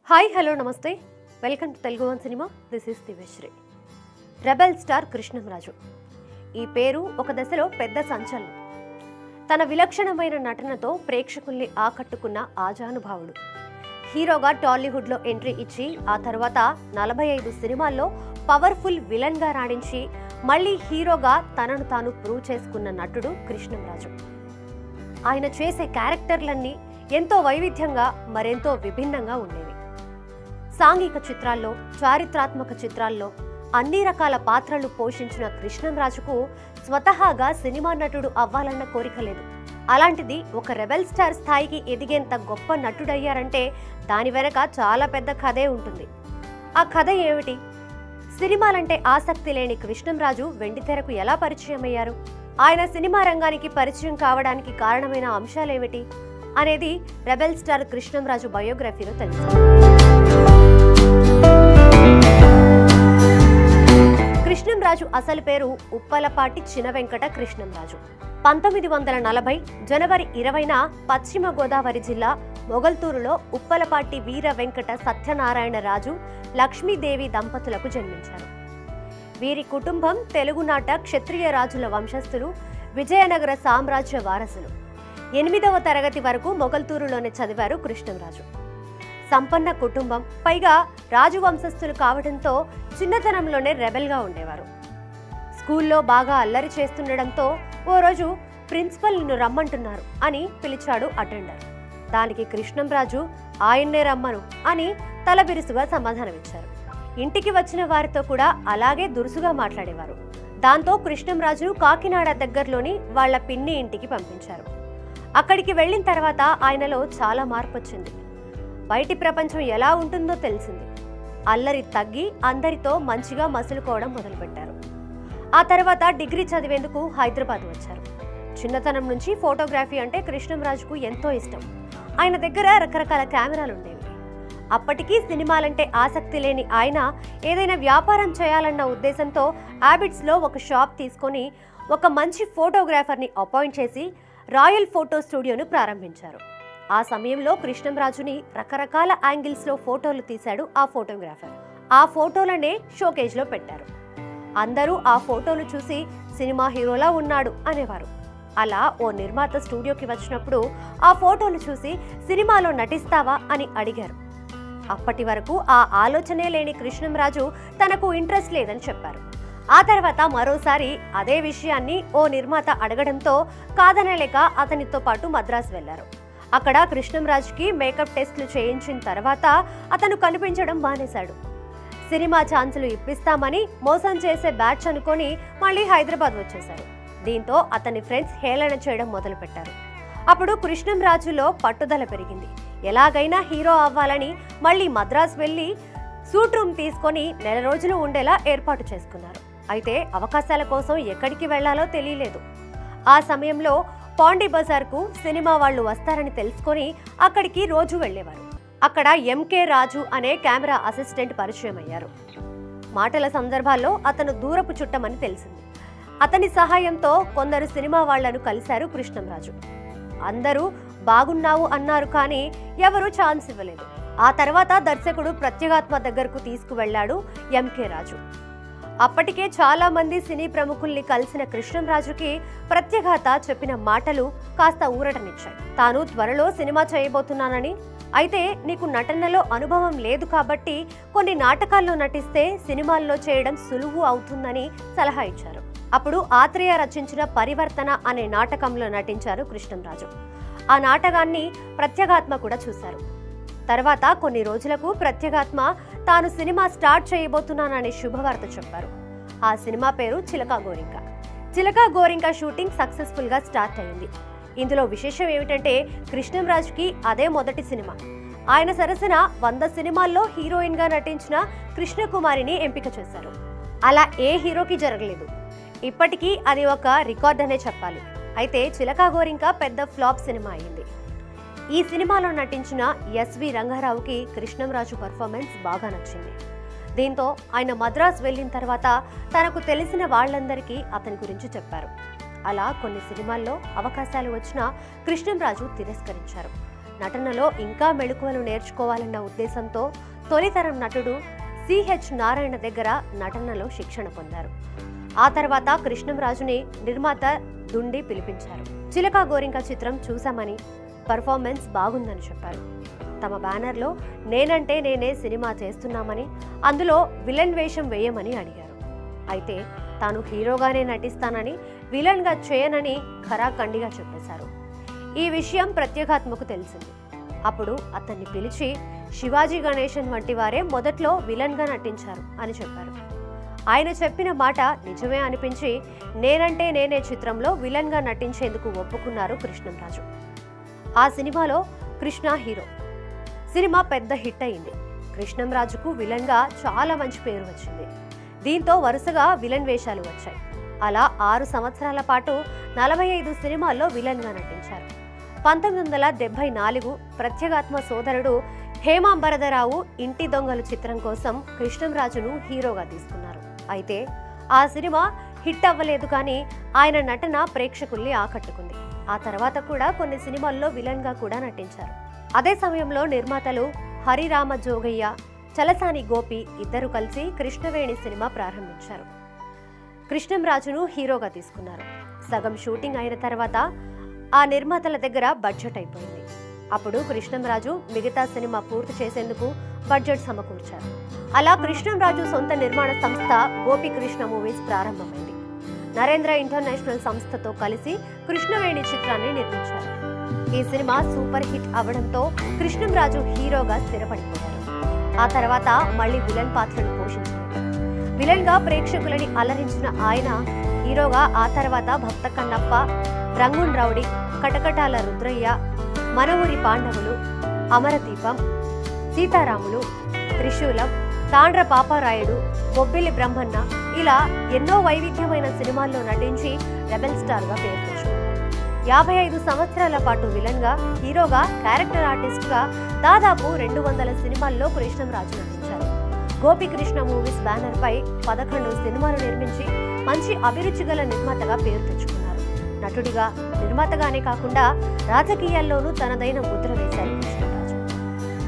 Hi hello namaste welcome to Telugu one cinema. This is Divyasri. Rebel star Krishnamraju ఈ పేరు ఒక దశలో పెద్ద సంచలనం. తన విలక్షణమైన నటనతో ప్రేక్షకుల్ని ఆకట్టుకున్న ఆజానుభావుడు. హీరోగా టాలీవుడ్లో ఎంట్రీ ఇచ్చి ఆ తర్వాత 45 సినిమాల్లో పవర్ఫుల్ విలన్గా రాణించి మళ్ళీ హీరోగా తనను తాను ప్రూవ్ చేసుకున్న నటుడు కృష్ణంరాజు. ఆయన చేసే క్యారెక్టర్లన్నీ ఎంతో వైవిధ్యంగా మరెంతో విభిన్నంగా ఉండేవి. సాంఘిక చిత్రాల్లో, చారిత్రాత్మక చిత్రాల్లో అన్ని రకాల పాత్రలు పోషించిన కృష్ణంరాజుకు స్వతహాగా సినిమా నటుడు అవ్వాలన్న కోరిక లేదు. అలాంటిది ఒక రెబెల్ స్టార్ స్థాయికి ఎదిగేంత గొప్ప నటుడయ్యారంటే దాని వెనక చాలా పెద్ద కథే ఉంటుంది. ఆ కథ ఏమిటి? సినిమాలంటే ఆసక్తి లేని కృష్ణంరాజు వెండితెరకు ఎలా పరిచయం అయ్యారు? ఆయన సినిమా రంగానికి పరిచయం కావడానికి కారణమైన అంశాలేమిటి అనేది రెబెల్ స్టార్ కృష్ణంరాజు బయోగ్రఫీలో తెలుసు. కృష్ణంరాజు అసలు పేరు ఉప్పలపాటి చినవెంకట కృష్ణంరాజు. 1940 జనవరి 20న పశ్చిమ గోదావరి జిల్లా మొగల్తూరులో ఉప్పలపాటి వీర వెంకట సత్యనారాయణ రాజు, లక్ష్మీదేవి దంపతులకు జన్మించారు. వీరి కుటుంబం తెలుగునాట క్షత్రియ రాజుల వంశస్థులు, విజయనగర సామ్రాజ్య వారసులు. 8వ తరగతి వరకు మొగల్తూరులోనే చదివారు కృష్ణంరాజు. సంపన్న కుటుంబం, పైగా రాజు వంశస్థులు కావడంతో చిన్నతనంలోనే రెబెల్గా ఉండేవారు. స్కూల్లో బాగా అల్లరి చేస్తుండడంతో ఓ రోజు ప్రిన్సిపల్ నిన్ను రమ్మంటున్నారు అని పిలిచాడు అటెండర్. దానికి కృష్ణంరాజు ఆయన్నే రమ్మను అని తలబిరుసుగా సమాధానమిచ్చారు. ఇంటికి వచ్చిన వారితో కూడా అలాగే దురుసుగా మాట్లాడేవారు. దాంతో కృష్ణంరాజును కాకినాడ దగ్గరలోని వాళ్ల పిన్ని ఇంటికి పంపించారు. అక్కడికి వెళ్ళిన తర్వాత ఆయనలో చాలా మార్పు వచ్చింది. బయటి ప్రపంచం ఎలా ఉంటుందో తెలిసింది. అల్లరి తగ్గి అందరితో మంచిగా మసులుకోవడం మొదలుపెట్టారు. ఆ తర్వాత డిగ్రీ చదివేందుకు హైదరాబాద్ వచ్చారు. చిన్నతనం నుంచి ఫోటోగ్రఫీ అంటే కృష్ణంరాజుకు ఎంతో ఇష్టం. ఆయన దగ్గర రకరకాల కెమెరాలు ఉండేవి. అప్పటికీ సినిమాలంటే ఆసక్తి లేని ఆయన ఏదైనా వ్యాపారం చేయాలన్న ఉద్దేశంతో హ్యాబిట్స్లో ఒక షాప్ తీసుకొని ఒక మంచి ఫోటోగ్రాఫర్ని అపాయింట్ చేసి రాయల్ ఫోటో స్టూడియోను ప్రారంభించారు. ఆ సమయంలో కృష్ణంరాజుని రకరకాల యాంగిల్స్లో ఫోటోలు తీశాడు ఆ ఫోటోగ్రాఫర్. ఆ ఫోటోలనే షోకేజ్లో పెట్టారు. అందరూ ఆ ఫోటోలు చూసి సినిమా హీరోలా ఉన్నాడు అనేవారు. అలా ఓ నిర్మాత స్టూడియోకి వచ్చినప్పుడు ఆ ఫోటోలు చూసి సినిమాలో నటిస్తావా అని అడిగారు. అప్పటి వరకు ఆ ఆలోచనే లేని కృష్ణంరాజు తనకు ఇంట్రెస్ట్ లేదని చెప్పారు. ఆ తర్వాత మరోసారి అదే విషయాన్ని ఓ నిర్మాత అడగడంతో కాదనలేక అతనితో పాటు మద్రాసు వెళ్లారు. అక్కడ కృష్ణంరాజుకి మేకప్ టెస్టులు చేయించిన తర్వాత అతను కనిపించడం మానేశాడు. సినిమా ఛాన్సులు ఇప్పిస్తామని మోసం చేసే బ్యాచ్ అనుకొని మళ్ళీ హైదరాబాద్ వచ్చేశారు. దీంతో అతని ఫ్రెండ్స్ హేళన చేయడం మొదలుపెట్టారు. అప్పుడు కృష్ణంరాజులో పట్టుదల పెరిగింది. ఎలాగైనా హీరో అవ్వాలని మళ్ళీ మద్రాసు వెళ్ళి సూట్ రూమ్ తీసుకొని 1 నెల రోజులు ఉండేలా ఏర్పాటు చేసుకున్నారు. అయితే అవకాశాల కోసం ఎక్కడికి వెళ్లాలో తెలియలేదు. ఆ సమయంలో పాండీ బజార్కు సినిమా వాళ్ళు వస్తారని తెలుసుకొని అక్కడికి రోజు వెళ్లేవారు. అక్కడ ఎంకే రాజు అనే కెమెరా అసిస్టెంట్ పరిచయం అయ్యారు. మాటల సందర్భాల్లో అతను దూరపు చుట్టమని తెలిసింది. అతని సహాయంతో కొందరు సినిమా వాళ్లను కలిశారు కృష్ణంరాజు. అందరూ బాగున్నావు అన్నారు, కానీ ఎవరూ ఛాన్స్ ఇవ్వలేదు. ఆ తర్వాత దర్శకుడు ప్రత్యేగాత్మ దగ్గరకు తీసుకువెళ్లాడు ఎంకే రాజు. అప్పటికే చాలా మంది సినీ ప్రముఖుల్ని కలిసిన కృష్ణంరాజుకి ప్రత్యేగాత చెప్పిన మాటలు కాస్త ఊరటనిచ్చాయి. తాను త్వరలో సినిమా చేయబోతున్నానని, అయితే నీకు నటనలో అనుభవం లేదు కాబట్టి కొన్ని నాటకాల్లో నటిస్తే సినిమాల్లో చేయడం సులువు అవుతుందని సలహా ఇచ్చారు. అప్పుడు ఆత్రేయ రచించిన పరివర్తన అనే నాటకంలో నటించారు కృష్ణంరాజు. ఆ నాటకాన్ని ప్రత్యేగాత్మ కూడా చూశారు. తర్వాత కొన్ని రోజులకు ప్రత్యేగాత్మ తాను సినిమా స్టార్ట్ చేయబోతున్నాననే శుభవార్త చెప్పారు. ఆ సినిమా పేరు చిలకా గోరింక. చిలకా గోరింక షూటింగ్ సక్సెస్ఫుల్ గా స్టార్ట్ అయింది. ఇందులో విశేషం ఏమిటంటే కృష్ణంరాజుకి అదే మొదటి సినిమా. ఆయన సరసన 100 సినిమాల్లో హీరోయిన్ గా నటించిన కృష్ణకుమారిని ఎంపిక చేశారు. అలా ఏ హీరోకి జరగలేదు. ఇప్పటికీ అది ఒక రికార్డ్ అనే చెప్పాలి. అయితే చిలకా గోరింక పెద్ద ఫ్లాప్ సినిమా అయింది. ఈ సినిమాలో నటించిన ఎస్వి రంగారావుకి కృష్ణంరాజు పర్ఫార్మెన్స్ బాగా నచ్చింది. దీంతో ఆయన మద్రాసు వెళ్ళిన తర్వాత తనకు తెలిసిన వాళ్లందరికీ అతని గురించి చెప్పారు. అలా కొన్ని సినిమాల్లో అవకాశాలు వచ్చినా కృష్ణంరాజు తిరస్కరించారు. నటనలో ఇంకా మెళకువలు నేర్చుకోవాలన్న ఉద్దేశంతో తొలితరం నటుడు సిహెచ్ నారాయణ దగ్గర నటనలో శిక్షణ పొందారు. ఆ తర్వాత కృష్ణంరాజుని నిర్మాత దుండి పిలిపించారు. చిలకా గోరింక చిత్రం చూశామని, పర్ఫార్మెన్స్ బాగుందని చెప్పారు. తమ బ్యానర్లో నేనంటే నేనే సినిమా చేస్తున్నామని, అందులో విలన్ వేషం వేయమని అడిగారు. అయితే తాను హీరోగానే నటిస్తానని, విలన్గా చేయనని ఖరాఖండిగా చెప్పేశారు. ఈ విషయం ప్రత్యేగాత్మకు తెలిసింది. అప్పుడు అతన్ని పిలిచి శివాజీ గణేశన్ వంటి వారే మొదట్లో విలన్గా నటించారు అని చెప్పారు. ఆయన చెప్పిన మాట నిజమే అనిపించి నేనంటే నేనే చిత్రంలో విలన్గా నటించేందుకు ఒప్పుకున్నారు కృష్ణంరాజు. ఆ సినిమాలో కృష్ణ హీరో. సినిమా పెద్ద హిట్ అయింది. కృష్ణంరాజుకు విలన్గా చాలా మంచి పేరు వచ్చింది. దీంతో వరుసగా విలన్ వేషాలు వచ్చాయి. అలా 6 సంవత్సరాల పాటు 45 సినిమాల్లో విలన్గా నటించారు. 1974 ప్రత్యేగాత్మ సోదరుడు హేమాంబరదరావు ఇంటి దొంగలు చిత్రం కోసం కృష్ణంరాజును హీరోగా తీసుకున్నారు. అయితే ఆ సినిమా హిట్ అవ్వలేదు, కానీ ఆయన నటన ప్రేక్షకుల్ని ఆకట్టుకుంది. ఆ తర్వాత కూడా కొన్ని సినిమాల్లో విలన్గా కూడా నటించారు. అదే సమయంలో నిర్మాతలు హరిరామ జోగయ్య, చలసాని గోపి ఇద్దరు కలిసి కృష్ణవేణి సినిమా ప్రారంభించారు. కృష్ణంరాజును హీరోగా తీసుకున్నారు. సగం షూటింగ్ అయిన తర్వాత ఆ నిర్మాతల దగ్గర బడ్జెట్ అయిపోయింది. అప్పుడు కృష్ణంరాజు మిగతా సినిమా పూర్తి చేసేందుకు బడ్జెట్ సమకూర్చారు. అలా కృష్ణంరాజు సొంత నిర్మాణ సంస్థ గోపికృష్ణ మూవీస్ ప్రారంభమైంది. నరేంద్ర ఇంటర్నేషనల్ సంస్థతో కలిసి కృష్ణవేణి చిత్రాన్ని నిర్మించారు. ఈ సినిమా సూపర్ హిట్ అవడంతో కృష్ణంరాజు హీరోగా స్థిరపడిపోయారు. ఆ తర్వాత మళ్లీ విలన్ పాత్రను పోషించారు. విలన్ గా ప్రేక్షకులని అలరించిన ఆయన హీరోగా ఆ తర్వాత భక్త కన్నప్ప, రంగున్ రౌడీ, కటకటాల రుద్రయ్య, మన ఊరి పాండవులు, అమరదీపం, సీతారాములు, త్రిశూలం, తాండ్ర పాపారాయుడు, బొబ్బిలి బ్రహ్మన్న ఇలా ఎన్నో వైవిధ్యమైన సినిమాల్లో నటించి రెబెల్ స్టార్ గా పేరు తెచ్చుకున్నారు. 55 సంవత్సరాల పాటు విలన్ గా, హీరోగా, క్యారెక్టర్ ఆర్టిస్ట్ గా దాదాపు 200 సినిమాల్లో కృష్ణంరాజు నటించారు. గోపికృష్ణ మూవీస్ బ్యానర్ పై 11 సినిమాలు నిర్మించి మంచి అభిరుచి గల నిర్మాతగా పేరు తెచ్చుకున్నారు. నటుడిగా, నిర్మాతగానే కాకుండా రాజకీయాల్లోనూ తనదైన ముద్ర వేశారు కృష్ణంరాజు.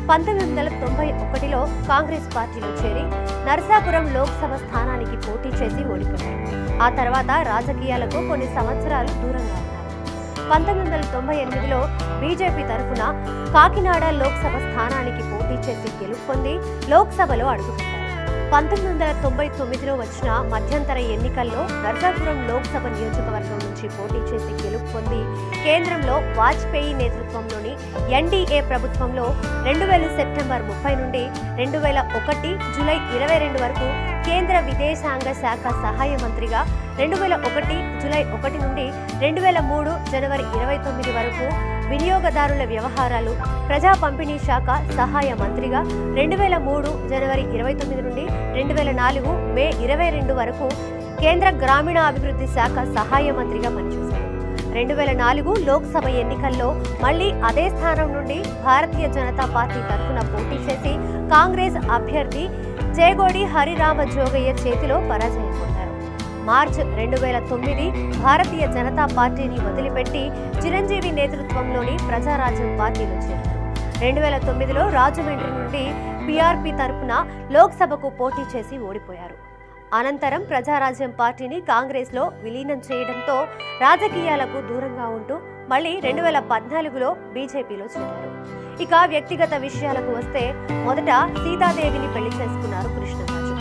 1991లో కాంగ్రెస్ పార్టీలో చేరి నరసాపురం లోక్సభ స్థానానికి పోటీ చేసి ఓడిపోయారు. ఆ తర్వాత రాజకీయాలకు కొన్ని సంవత్సరాలు దూరంగా ఉన్నారు. 1998లో బీజేపీ తరఫున కాకినాడ లోక్సభ స్థానానికి పోటీ చేసి గెలుపొంది లోక్సభలో అడుగుపెట్టారు. 1999లో వచ్చిన మధ్యంతర ఎన్నికల్లో నర్సాపురం లోక్సభ నియోజకవర్గం నుంచి పోటీ చేసి గెలుపొంది కేంద్రంలో వాజ్పేయి నేతృత్వంలోని ఎన్డీఏ ప్రభుత్వంలో 2000 సెప్టెంబర్ 30 నుండి 2001 జూలై 22 వరకు కేంద్ర విదేశాంగ శాఖ సహాయ మంత్రిగా, 2001 జూలై 1 నుండి 2003 జనవరి 29 వరకు వినియోగదారుల వ్యవహారాలు, ప్రజా పంపిణీ శాఖ సహాయ మంత్రిగా, 2003 జనవరి 29 నుండి 2004 మే 22 వరకు కేంద్ర గ్రామీణాభివృద్ధి శాఖ సహాయ మంత్రిగా పనిచేశారు. 2004 లోక్సభ ఎన్నికల్లో మళ్లీ అదే స్థానం నుండి భారతీయ జనతా పార్టీ తరఫున పోటీ చేసి కాంగ్రెస్ అభ్యర్థి చేగోడి హరిరామ జోగయ్య చేతిలో పరాజయం పొందారు. మార్చి 2009 భారతీయ జనతా పార్టీని వదిలిపెట్టి చిరంజీవి నేతృత్వంలోని ప్రజారాజ్యం పార్టీలో చేరారు. 2009లో రాజమండ్రి నుండి పీఆర్పీ తరఫున లోక్సభకు పోటీ చేసి ఓడిపోయారు. అనంతరం ప్రజారాజ్యం పార్టీని కాంగ్రెస్లో విలీనం చేయడంతో రాజకీయాలకు దూరంగా ఉంటూ మళ్లీ 2014లో బీజేపీలో చేరారు. ఇక వ్యక్తిగత విషయాలకు వస్తే మొదట సీతాదేవిని పెళ్లి చేసుకున్నారు కృష్ణంరాజు.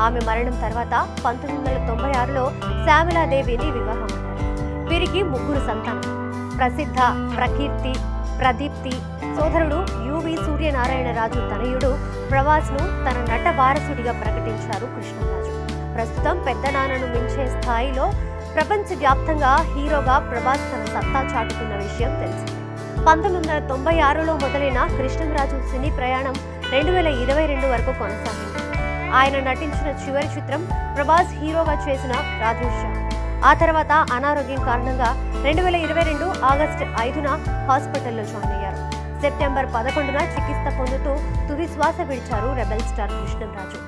ఆమె మరణం తర్వాత 1996లో శ్యామలాదేవిని వివాహమయ్యారు. వీరికి 3 సంతానం. ప్రసిద్ధ ప్రకీర్తి, ప్రదీప్తి సోదరుడు యువి సూర్యనారాయణరాజు తనయుడు ప్రభాస్ను తన నట వారసుడిగా ప్రకటించారు కృష్ణంరాజు. ప్రస్తుతం పెద్ద నాన్నను మించే స్థాయిలో ప్రపంచవ్యాప్తంగా హీరోగా ప్రభాస్ తన సత్తా చాటుతున్న విషయం తెలిసింది. 1996లో మొదలైన కృష్ణంరాజు సినీ ప్రయాణం 2022 వరకు కొనసాగింది. ఆయన నటించిన చివరి చిత్రం ప్రభాస్ హీరోగా చేసిన రాధేశ్యామ్. ఆ తర్వాత అనారోగ్యం కారణంగా 2022 ఆగస్టు 5న హాస్పిటల్లో జాయిన్ అయ్యారు. సెప్టెంబర్ 11న చికిత్స పొందుతూ తుది శ్వాస విడిచారు రెబెల్ స్టార్ కృష్ణంరాజు.